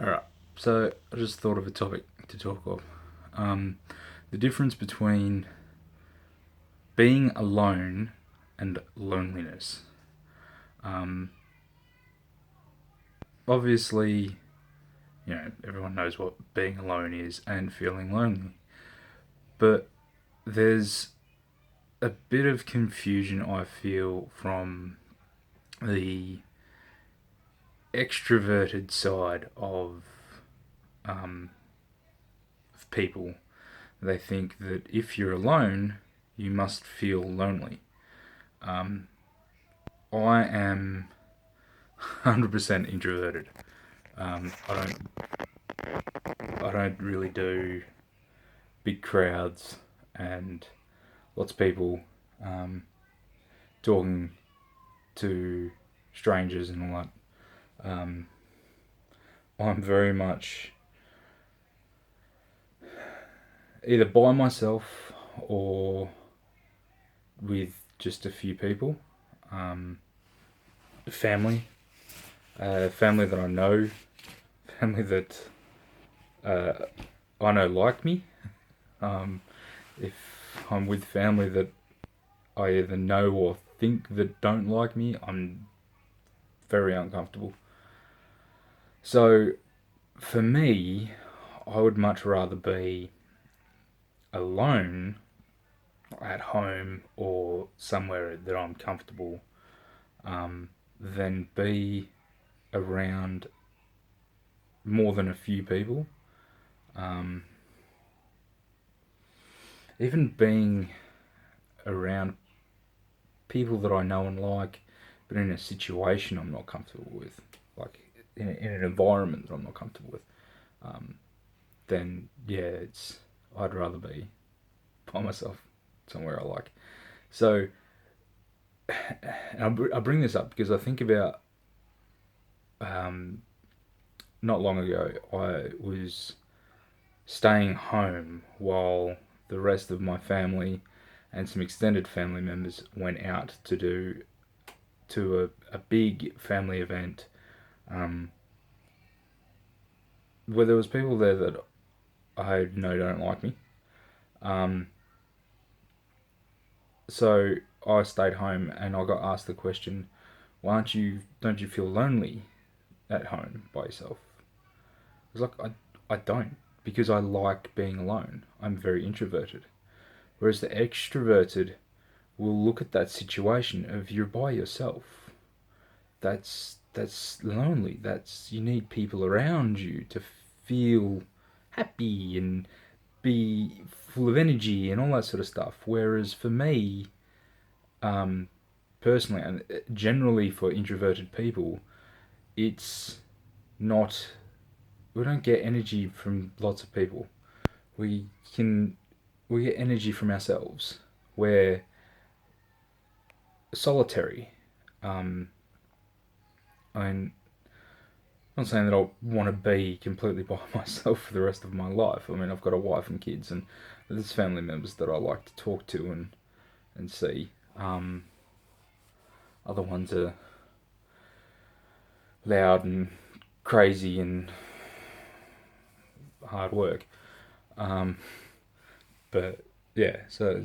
Alright, so I just thought of a topic to talk of. The difference between being alone and loneliness. Um, Obviously, everyone knows what being alone is and feeling lonely. But there's a bit of confusion I feel from the extroverted side um, of people. They think that if you're alone, you must feel lonely. Um, I am 100% introverted. I don't really do big crowds and lots of people um, talking to strangers and all that. I'm very much either by myself or with just a few people. Um, family, family that I know, family that uh, I know like me. Um, if I'm with family that I either know or think that don't like me, I'm very uncomfortable. So for me, I would much rather be alone at home or somewhere that I'm comfortable than be around more than a few people. Um, Even being around people that I know and like, but in a situation I'm not comfortable with, like in an environment that I'm not comfortable with, um, then yeah, I'd rather be by myself somewhere I like. So I bring this up because I think about um, not long ago I was staying home while the rest of my family and some extended family members went out to a big family event um, where there was people there that I know don't like me. Um, so I stayed home and I got asked the question, "Why aren't you? Don't you feel lonely at home by yourself?" I was like, I don't because I like being alone. I'm very introverted. Whereas the extroverted will look at that situation of you're by yourself. That's lonely. That's you need people around you to feel happy and be full of energy and all that sort of stuff. Whereas for me, um, personally, and generally for introverted people, it's not. We don't get energy from lots of people. We can we get energy from ourselves. We're solitary. Um, I mean, I'm not saying that I want to be completely by myself for the rest of my life. I mean, I've got a wife and kids, and there's family members that I like to talk to and see. Other ones are loud and crazy and hard work. Um, but yeah, so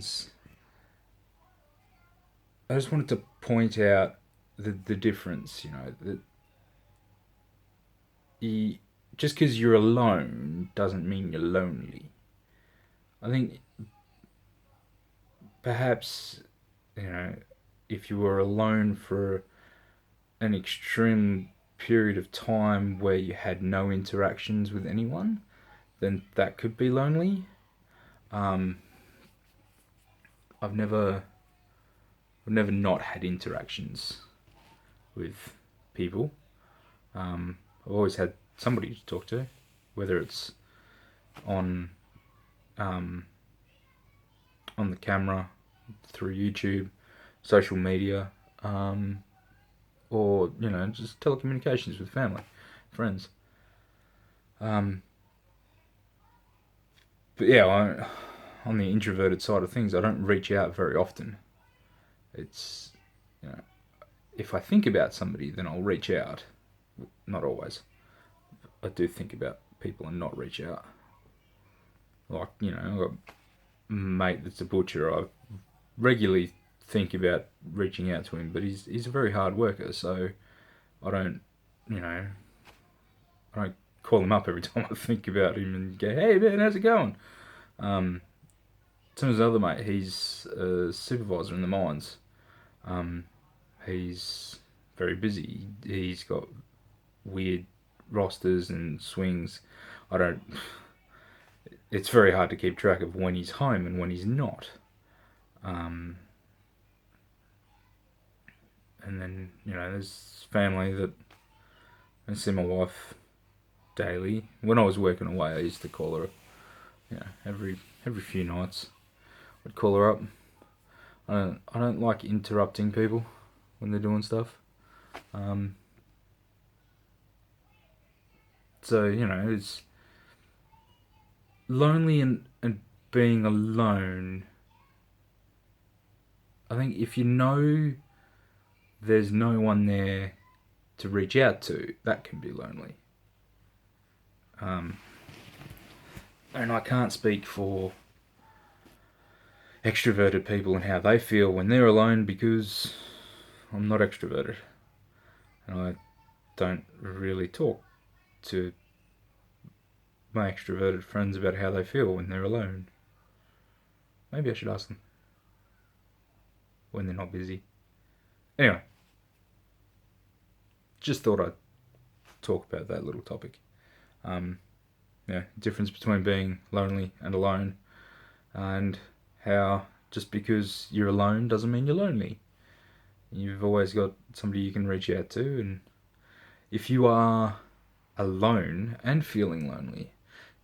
I just wanted to point out the difference. That you, just because you're alone doesn't mean you're lonely. I think perhaps you know if you were alone for an extreme period of time where you had no interactions with anyone, then that could be lonely. Um, I've never I've never not had interactions with people. I've always had somebody to talk to, whether it's on um, on the camera, through YouTube, social media, um, or just telecommunications with family, friends. Um, but yeah, on the introverted side of things, I don't reach out very often. It's you know, if I think about somebody, then I'll reach out. Not always. I do think about people and not reach out. Like, I've got a mate that's a butcher. I regularly think about reaching out to him, but he's a very hard worker, so I don't, you know, I don't call him up every time I think about him and go, hey man, how's it going? Um, Some of his other mate, he's a supervisor in the mines. Um, he's very busy. He's got weird rosters and swings. I don't. It's very hard to keep track of when he's home and when he's not. Um, and then there's family that I see my wife daily. When I was working away, I used to call her, every few nights. I'd call her up. I don't like interrupting people when they're doing stuff. Um, so it's lonely and being alone. I think if you know there's no one there to reach out to, that can be lonely. Um, and I can't speak for extroverted people and how they feel when they're alone because I'm not extroverted and I don't really talk to my extroverted friends about how they feel when they're alone. Maybe I should ask them when they're not busy. Anyway, just thought I'd talk about that little topic. Difference between being lonely and alone, and how just because you're alone doesn't mean you're lonely. You've always got somebody you can reach out to, and if you are alone and feeling lonely,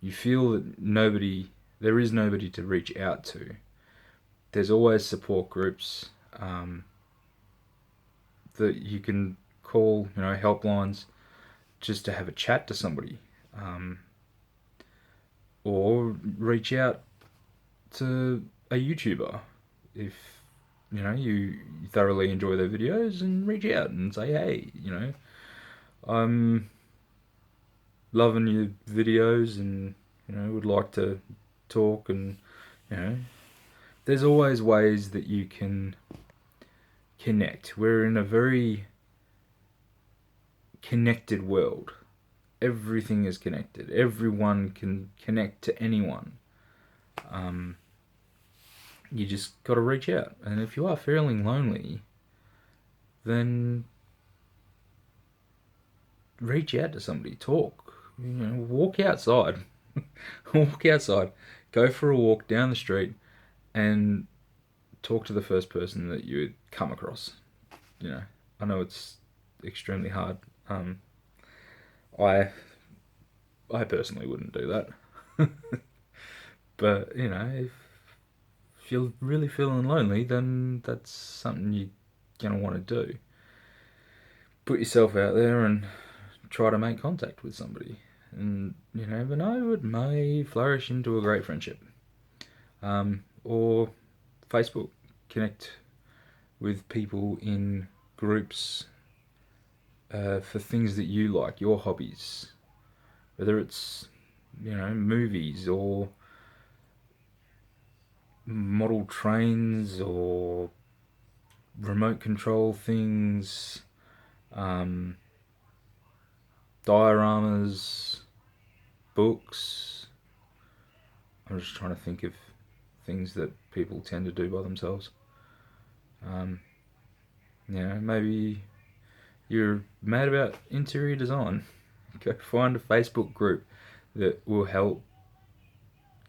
you feel that there is nobody to reach out to. There's always support groups that you can call, helplines, just to have a chat to somebody, or reach out to a YouTuber if you thoroughly enjoy their videos, and reach out and say, hey, I'm loving your videos and would like to talk, and you know there's always ways that you can connect. We're in a very connected world. Everything is connected. Everyone can connect to anyone. You just got to reach out. And if you are feeling lonely, then reach out to somebody. Talk. Walk outside. Walk outside. Go for a walk down the street and talk to the first person that you come across. I know it's extremely hard. I I personally wouldn't do that. But if you're really feeling lonely, then that's something you're gonna want to do. Put yourself out there and try to make contact with somebody, and you never know, it may flourish into a great friendship. Or Facebook, connect with people in groups for things that you like, your hobbies, whether it's movies or model trains or remote control things, dioramas, books. I'm just trying to think of things that people tend to do by themselves. Maybe you're mad about interior design. Go find a Facebook group that will help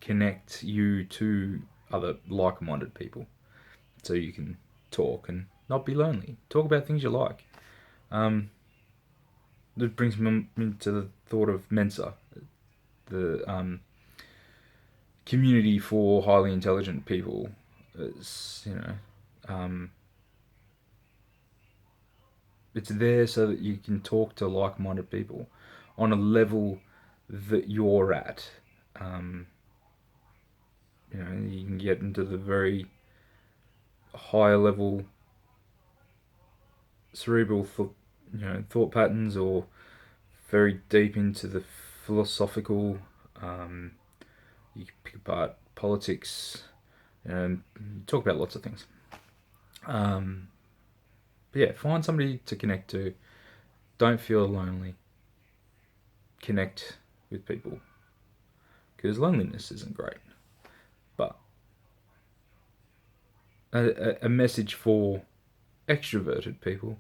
connect you to other like-minded people, so you can talk and not be lonely. Talk about things you like. That brings me into the thought of Mensa, the community for highly intelligent people. It's it's there so that you can talk to like-minded people on a level that you're at. You can get into the very higher level cerebral thought patterns or very deep into the philosophical. Um, you can pick apart politics and talk about lots of things. Um, but yeah, find somebody to connect to. Don't feel lonely. Connect with people because loneliness isn't great. But a message for extroverted people: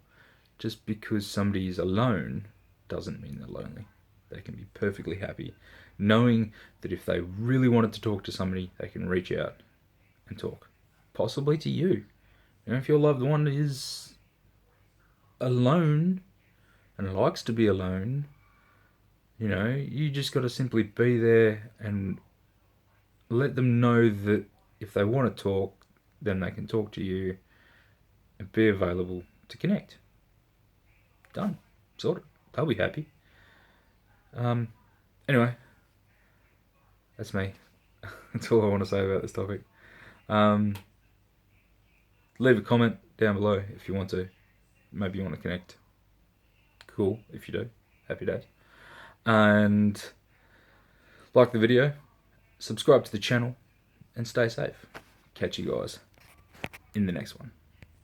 just because somebody is alone doesn't mean they're lonely. They can be perfectly happy knowing that if they really wanted to talk to somebody, they can reach out and talk. Possibly to you. You know, if your loved one is alone and likes to be alone, you know, you just got to simply be there and let them know that if they want to talk, then they can talk to you and be available to connect. Done. Sorted. They'll be happy. Um, anyway, that's me. That's all I want to say about this topic. Um, leave a comment down below if you want to. Maybe you want to connect. Cool, if you do. Happy days. And like the video, subscribe to the channel, and stay safe. Catch you guys in the next one.